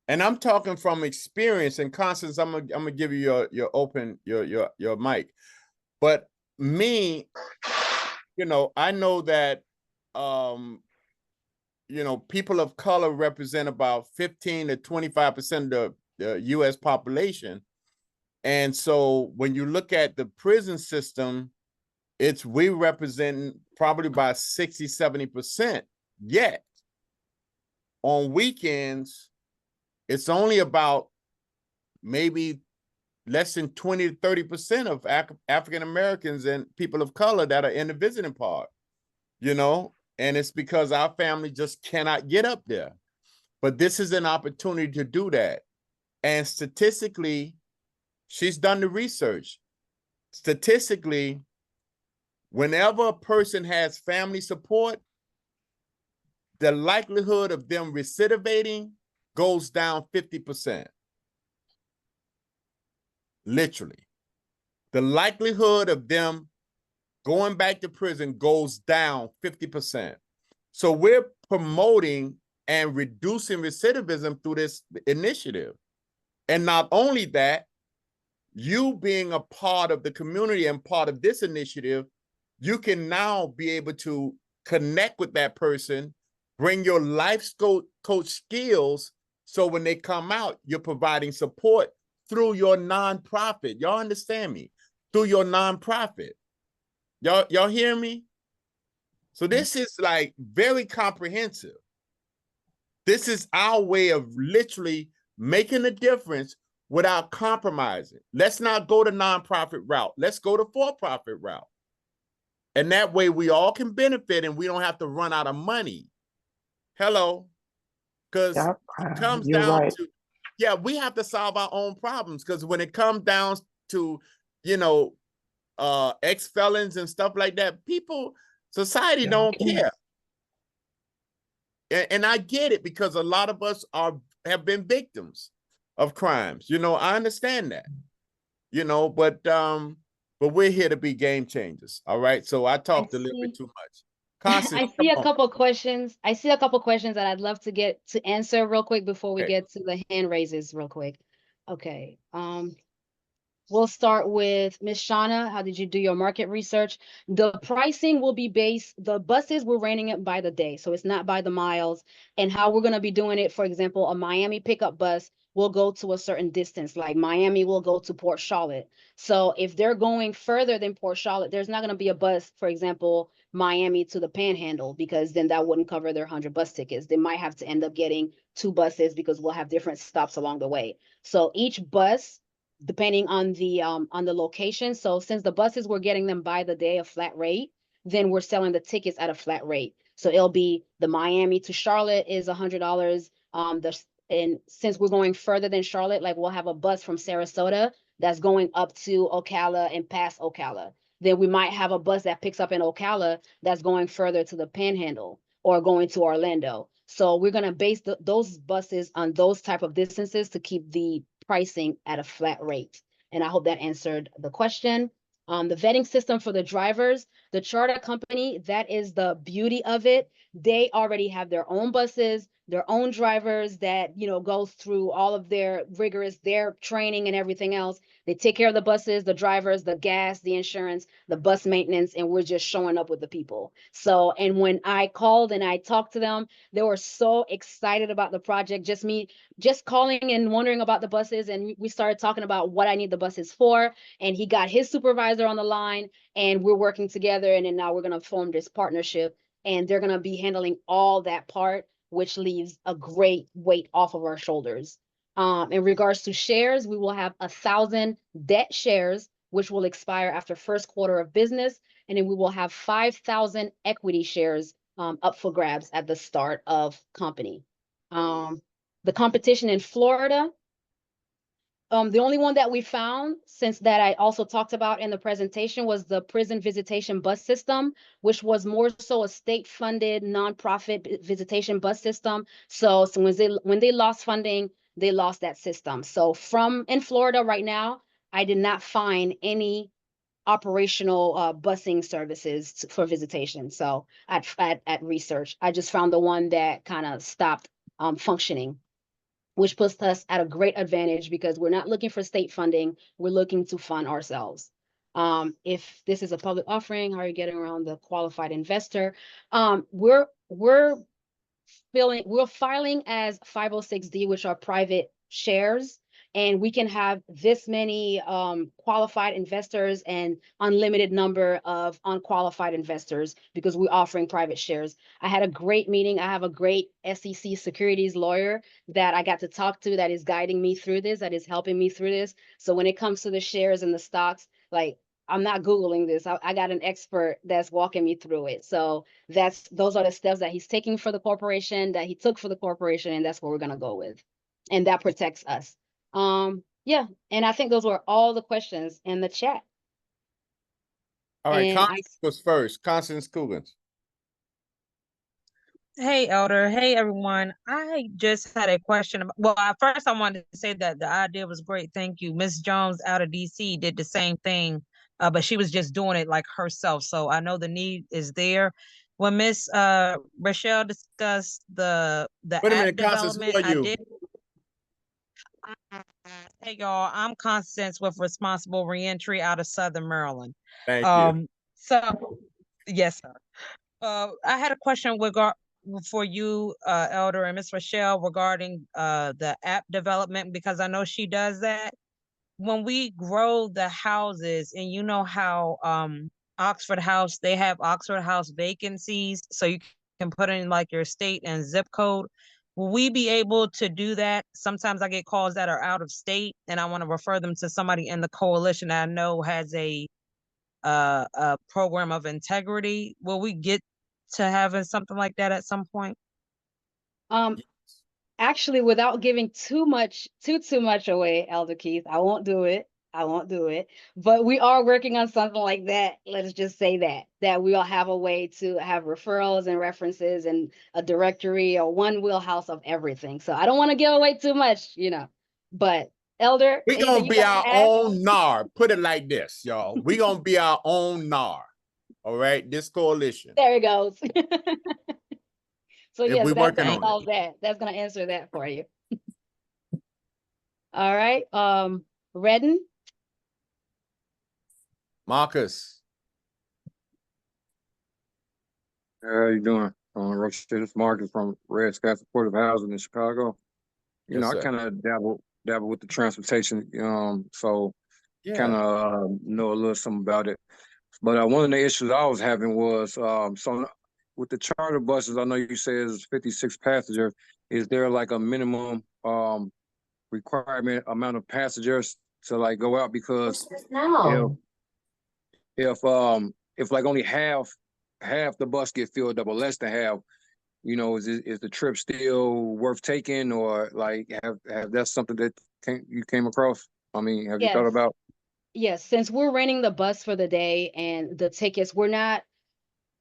And I'm talking from experience. And Constance, I'm gonna give you your mic. But me, you know, I know that you know, people of color represent about 15 to 25% of the US population. And so when you look at the prison system, we represent probably about 60, 70%. Yet on weekends, it's only about maybe less than 20 to 30% of African Americans and people of color that are in the visiting part, you know, and it's because our family just cannot get up there. But this is an opportunity to do that. And statistically, she's done the research. Statistically, whenever a person has family support, the likelihood of them recidivating goes down 50%. Literally. The likelihood of them going back to prison goes down 50%. So we're promoting and reducing recidivism through this initiative. And not only that, you being a part of the community and part of this initiative, you can now be able to connect with that person, bring your life coach skills, so when they come out, you're providing support through your nonprofit. Y'all understand me? Through your nonprofit. Y'all hear me? So this is like very comprehensive. This is our way of literally making a difference without compromising. Let's not go the nonprofit route. Let's go the for-profit route. And that way we all can benefit and we don't have to run out of money. Hello? Because it comes down to, yeah, we have to solve our own problems, because when it comes down to, you know, ex-felons and stuff like that, society don't care. And I get it, because a lot of us have been victims of crimes. You know, I understand that. You know, but we're here to be game changers. All right. So I talked a little bit too much. Constance, I see a couple questions. I see a couple questions that I'd love to get to answer real quick before we get to the hand raises real quick. Okay. We'll start with Miss Shauna. How did you do your market research? The pricing will be based, the buses, we're renting it by the day, so it's not by the miles. And how we're going to be doing it, for example, a Miami pickup bus will go to a certain distance, like Miami will go to Port Charlotte. So if they're going further than Port Charlotte, there's not going to be a bus, for example, Miami to the Panhandle, because then that wouldn't cover their 100 bus tickets. They might have to end up getting 2 buses because we'll have different stops along the way. So each bus, depending on the location. So since the buses, we're getting them by the day, a flat rate, then we're selling the tickets at a flat rate. So it'll be the Miami to Charlotte is $100. And since we're going further than Charlotte, like we'll have a bus from Sarasota that's going up to Ocala and past Ocala. Then we might have a bus that picks up in Ocala that's going further to the Panhandle or going to Orlando. So we're going to base those buses on those type of distances to keep the pricing at a flat rate. And I hope that answered the question. The vetting system for the drivers, the charter company, that is the beauty of it. They already have their own buses, their own drivers that, goes through all of their their training and everything else. They take care of the buses, the drivers, the gas, the insurance, the bus maintenance, and we're just showing up with the people. So, and when I called and I talked to them, they were so excited about the project. Just calling and wondering about the buses. And we started talking about what I need the buses for. And he got his supervisor on the line, and we're working together. And then now we're going to form this partnership, and they're going to be handling all that part, which leaves a great weight off of our shoulders. In regards to shares, we will have 1,000 debt shares, which will expire after first quarter of business. And then we will have 5,000 equity shares up for grabs at the start of company. The competition in Florida, the only one that we found, since that I also talked about in the presentation, was the prison visitation bus system, which was more so a state-funded nonprofit visitation bus system. So when they lost funding, they lost that system. So in Florida right now, I did not find any operational busing services for visitation. So at research, I just found the one that kind of stopped functioning, which puts us at a great advantage because we're not looking for state funding. We're looking to fund ourselves. If this is a public offering, how are you getting around the qualified investor? We're filing as 506D, which are private shares, and we can have this many qualified investors and unlimited number of unqualified investors because we're offering private shares. I had a great meeting. I have a great SEC securities lawyer that I got to talk to that is guiding me through this, that is helping me through this. So when it comes to the shares and the stocks, like, I'm not Googling this. I got an expert that's walking me through it. So those are the steps that he's taking for the corporation, that he took for the corporation, and that's what we're gonna go with. And that protects us. Yeah, and I think those were all the questions in the chat. All right, And Constance was first. Constance Coogan. Hey, Elder. Hey, everyone. I just had a question. First, I wanted to say that the idea was great. Thank you. Miss Jones out of DC did the same thing, but she was just doing it like herself. So I know the need is there. When Miss Rochelle discussed the Wait a minute, Constance, who are you? Hey, y'all. I'm Constance with Responsible Reentry out of Southern Maryland. Thank you. So, yes, sir. I had a question for you, Elder, and Miss Rochelle, regarding the app development, because I know she does that. When we grow the houses, and you know how Oxford House, they have Oxford House vacancies, so you can put in like your state and zip code. Will we be able to do that? Sometimes I get calls that are out of state, and I want to refer them to somebody in the coalition that I know has a program of integrity. Will we get to having something like that at some point? Actually, without giving too much away, Elder Keith, I won't do it. But we are working on something like that. Let's just say that we'll have a way to have referrals and references and a directory or one wheelhouse of everything. So I don't want to give away too much, but Elder, we're gonna be our own NAR. Put it like this, y'all. We're gonna be our own NAR. All right, this coalition. There it goes. So yes, we're that's working gonna on solve that. That's gonna answer that for you. All right. Redden. Marcus. How you doing? Rochelle, this Marcus from Red Sky Supportive Housing in Chicago. You know, I kind of dabble with the transportation, so kind of know a little something about it. But one of the issues I was having was, so with the charter buses, I know you say it's 56 passengers. Is there like a minimum requirement amount of passengers to like go out? Because if like only half the bus get filled up or less than half, is the trip still worth taking, or like have that's something that you came across? I mean, have you thought about? Yes, since we're renting the bus for the day and the tickets, we're not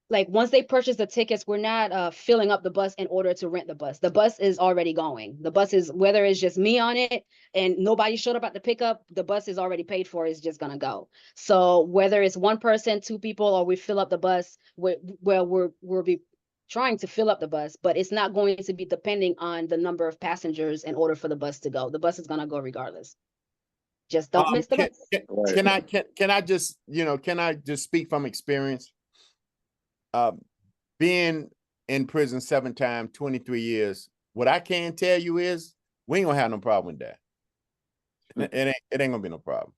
like once they purchase the tickets, we're not filling up the bus in order to rent the bus. The bus is already going. The bus is, whether it's just me on it and nobody showed up at the pickup, the bus is already paid for, it's just gonna go. So whether it's one person, two people, or we fill up the bus, we'll be trying to fill up the bus, but it's not going to be depending on the number of passengers in order for the bus to go. The bus is gonna go regardless. Just don't miss the bus. Can I just, can I just speak from experience? Being in prison 7 times, 23 years, what I can tell you is we ain't gonna have no problem with that. It ain't gonna be no problem.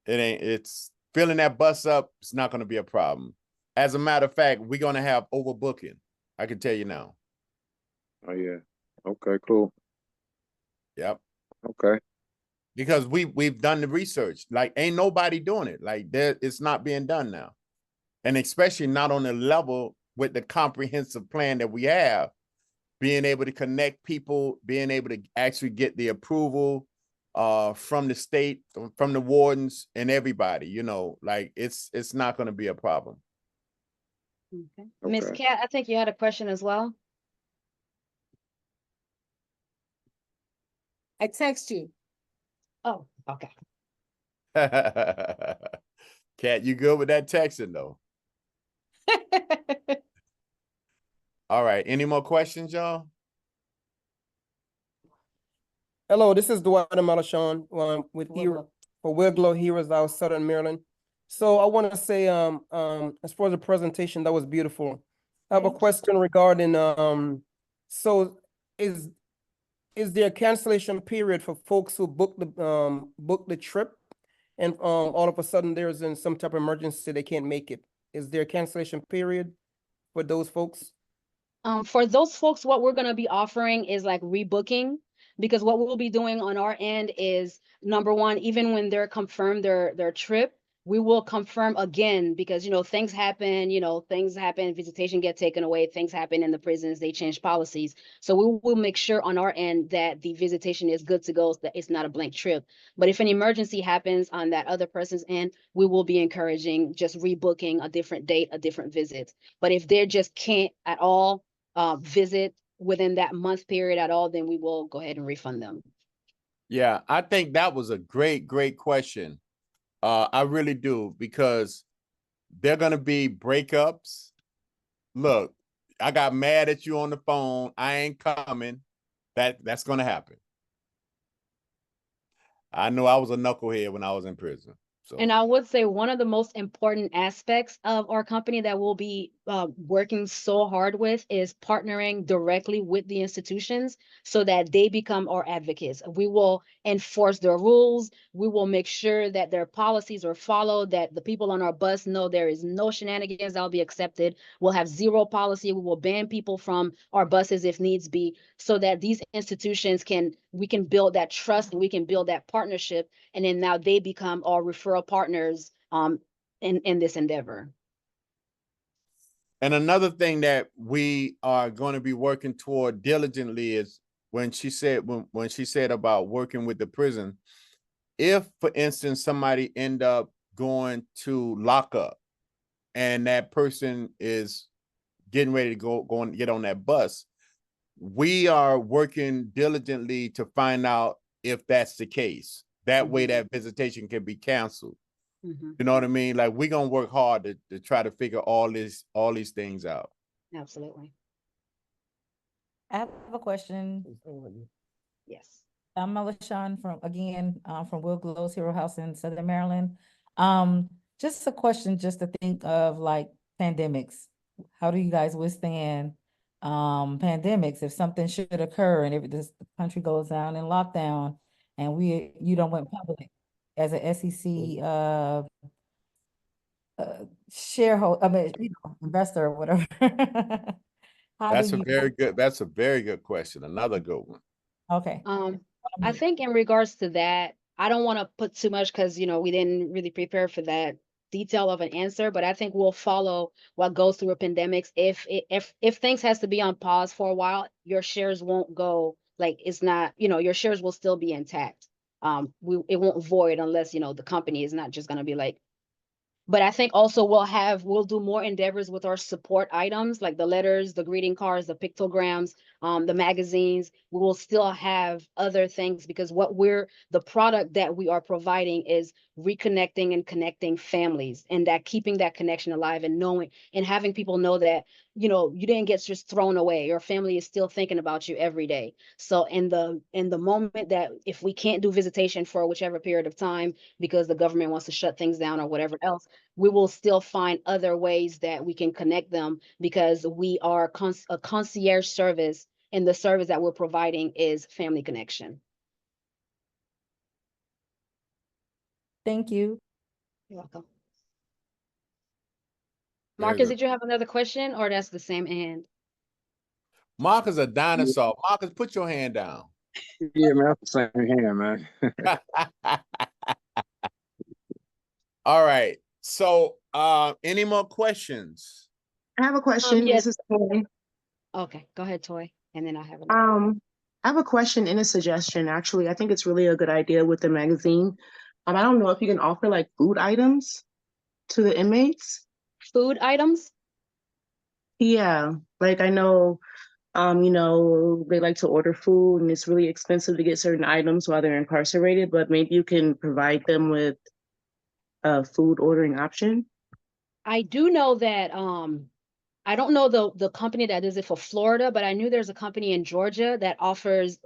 It's filling that bus up. It's not gonna be a problem. As a matter of fact, we're gonna have overbooking. I can tell you now. Oh yeah. Okay, cool. Yep. Okay. Because we've done the research. Like, ain't nobody doing it. Like, it's not being done now. And especially not on the level with the comprehensive plan that we have, being able to connect people, being able to actually get the approval from the state, from the wardens and everybody, like it's not going to be a problem. Okay. Ms. Cat, I think you had a question as well. I text you. Oh, okay. Cat, you good with that texting though? All right. Any more questions, y'all? Hello, this is Dwight Malachon with Wilglow Heroes out of Southern Maryland. So I want to say, as far as the presentation, that was beautiful. I have a question regarding, so is there a cancellation period for folks who book the trip and all of a sudden there's in some type of emergency they can't make it? Is there a cancellation period for those folks? For those folks, what we're going to be offering is like rebooking, because what we'll be doing on our end is, number one, even when they're confirmed their trip, we will confirm again, because, things happen, visitation get taken away, things happen in the prisons, they change policies. So we will make sure on our end that the visitation is good to go, that it's not a blank trip. But if an emergency happens on that other person's end, we will be encouraging just rebooking a different date, a different visit. But if they just can't at all visit within that month period at all, then we will go ahead and refund them. Yeah, I think that was a great question. I really do, because they're going to be breakups. Look, I got mad at you on the phone. I ain't coming. That's going to happen. I know I was a knucklehead when I was in prison. So. And I would say one of the most important aspects of our company that we'll be working so hard with is partnering directly with the institutions so that they become our advocates. We will enforce their rules. We will make sure that their policies are followed, that the people on our bus know there is no shenanigans that will be accepted. We'll have zero policy. We will ban people from our buses if needs be, so that these institutions we can build that trust and we can build that partnership. And then now they become our referral partners in this endeavor. And another thing that we are going to be working toward diligently is when she said about working with the prison, if, for instance, somebody end up going to lockup and that person is getting ready to go and get on that bus, we are working diligently to find out if that's the case. That way that visitation can be canceled. You know what I mean? Like, we're going to work hard to try to figure all these things out. Absolutely. I have a question. Yes. I'm Melishawn from Wilglow's Hero House in Southern Maryland. Just a question, just to think of like pandemics. How do you guys withstand pandemics if something should occur and if the country goes down in lockdown and you don't went public as a SEC shareholder, investor or whatever? That's a very good question. Another good one. Okay. I think in regards to that, I don't want to put too much because, we didn't really prepare for that detail of an answer, but I think we'll follow what goes through a pandemic. If things has to be on pause for a while, your shares won't go, like, it's not, your shares will still be intact. It won't void unless, the company is not just going to be like But I think also we'll do more endeavors with our support items, like the letters, the greeting cards, the pictograms, the magazines. We will still have other things because the product that we are providing is reconnecting and connecting families, and that keeping that connection alive, and knowing and having people know that, you know, you didn't get just thrown away. Your family is still thinking about you every day. So in the moment that if we can't do visitation for whichever period of time because the government wants to shut things down or whatever else, we will still find other ways that we can connect them, because we are a concierge service, and the service that we're providing is family connection. Thank you. You're welcome. Very Marcus, good. did you have another question, or that's the same hand? Marcus a dinosaur. Marcus, put your hand down. Yeah, man, that's the same hand, man. All right. So any more questions? I have a question. Yes. This is Toy. Okay, go ahead, Toy, and then I have another. I have a question and a suggestion. Actually, I think it's really a good idea with the magazine. I don't know if you can offer like food items to the inmates. Food items? Yeah, like I know, you know, they like to order food and it's really expensive to get certain items while they're incarcerated, but maybe you can provide them with a food ordering option. I do know that I don't know the company that does it for Florida, but I knew there's a company in Georgia that offers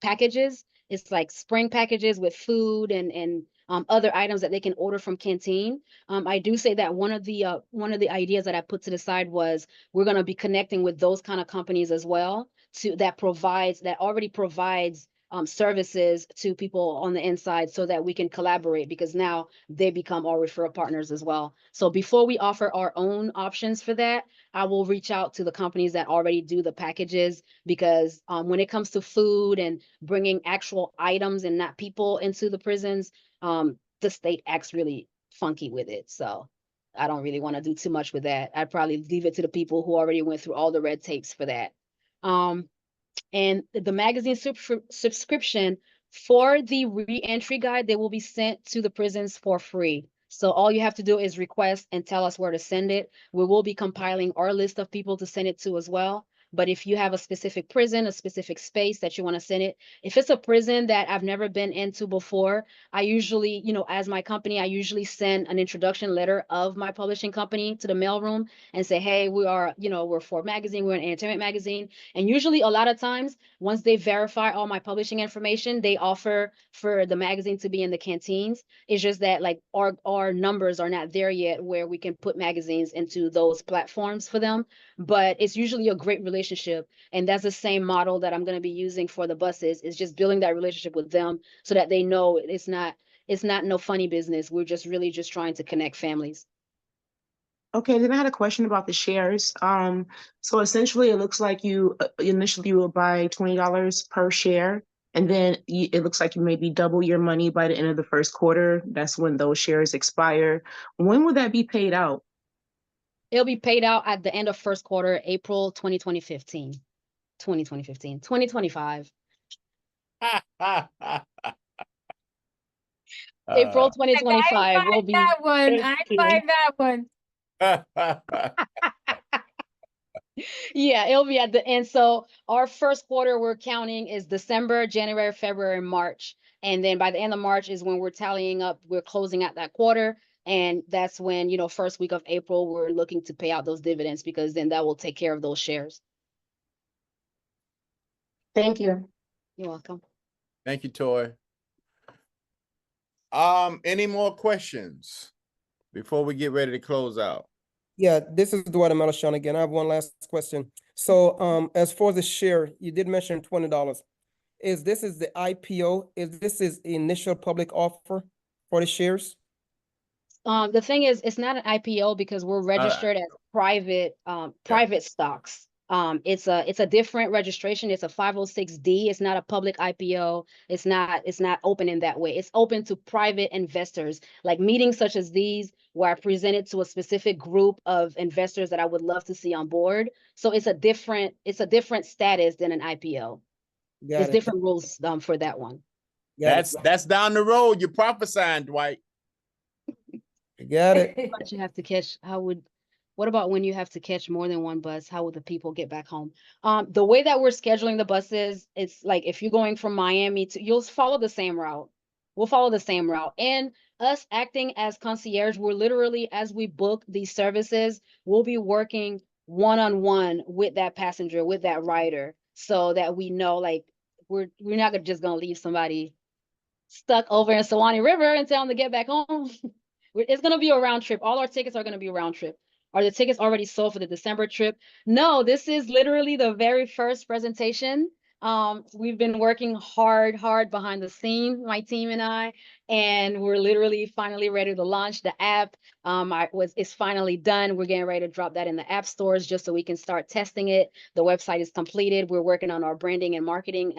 packages. It's like spring packages with food and other items that they can order from Canteen. I do say that one of the ideas that I put to the side was we're going to be connecting with those kind of companies as well, that already provides services to people on the inside, so that we can collaborate, because now they become our referral partners as well. So before we offer our own options for that, I will reach out to the companies that already do the packages, because when it comes to food and bringing actual items and not people into the prisons, the state acts really funky with it. So I don't really want to do too much with that. I'd probably leave it to the people who already went through all the red tapes for that. And the magazine subscription for the re-entry guide, they will be sent to the prisons for free. So all you have to do is request and tell us where to send it. We will be compiling our list of people to send it to as well. But if you have a specific prison, a specific space that you want to send it, if it's a prison that I've never been into before, I usually, you know, as my company, I usually send an introduction letter of my publishing company to the mailroom and say, hey, we are, you know, we're Ford Magazine, we're an entertainment magazine. And usually a lot of times, once they verify all my publishing information, they offer for the magazine to be in the canteens. It's just that like our numbers are not there yet where we can put magazines into those platforms for them. But it's usually a great relationship. And that's the same model that I'm going to be using for the buses, is just building that relationship with them so that they know it's not no funny business. We're just really just trying to connect families. Okay, then I had a question about the shares. So essentially it looks like you initially you will buy $20 per share, and then it looks like you maybe double your money by the end of the first quarter. That's when those shares expire. When will that be paid out? It'll be paid out at the end of first quarter, April 2025. April 2025 will be that one. I find that one. Yeah, it'll be at the end. So our first quarter we're counting is December, January, February, March. And then by the end of March is when we're tallying up, we're closing out that quarter. And that's when, you know, first week of April, we're looking to pay out those dividends, because then that will take care of those shares. Thank you. You're welcome. Thank you, Toy. Any more questions before we get ready to close out? Yeah, this is Dwight Malachon again. I have one last question. So as for the share, you did mention $20. Is this the IPO? Is this initial public offer for the shares? The thing is, it's not an IPO because we're registered as private stocks. It's a different registration. It's a 506D. It's not a public IPO. It's not open in that way. It's open to private investors, like meetings such as these, where I present it to a specific group of investors that I would love to see on board. So it's a different status than an IPO. It's different rules for that one. That's down the road. You're prophesying, Dwight. You got it. But you have to catch, what about when you have to catch more than one bus? How would the people get back home? The way that we're scheduling the buses, it's like if you're going from Miami you'll follow the same route. We'll follow the same route. And us acting as concierge, we're literally, as we book these services, we'll be working one-on-one with that passenger, with that rider, so that we know, like, we're not just gonna leave somebody stuck over in Suwannee River and tell them to get back home. It's going to be a round trip. All our tickets are going to be a round trip. Are the tickets already sold for the December trip? No, this is literally the very first presentation. We've been working hard behind the scene, my team and I, and we're literally finally ready to launch the app. It's finally done. We're getting ready to drop that in the app stores just so we can start testing it. The website is completed. We're working on our branding and marketing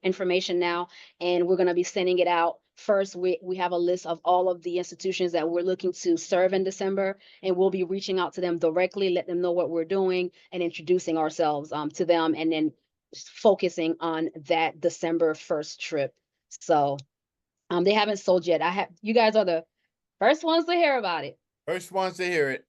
information now, and we're going to be sending it out. First, we have a list of all of the institutions that we're looking to serve in December, and we'll be reaching out to them directly, let them know what we're doing, and introducing ourselves to them, and then focusing on that December 1st trip. So they haven't sold yet. You guys are the first ones to hear about it. First ones to hear it.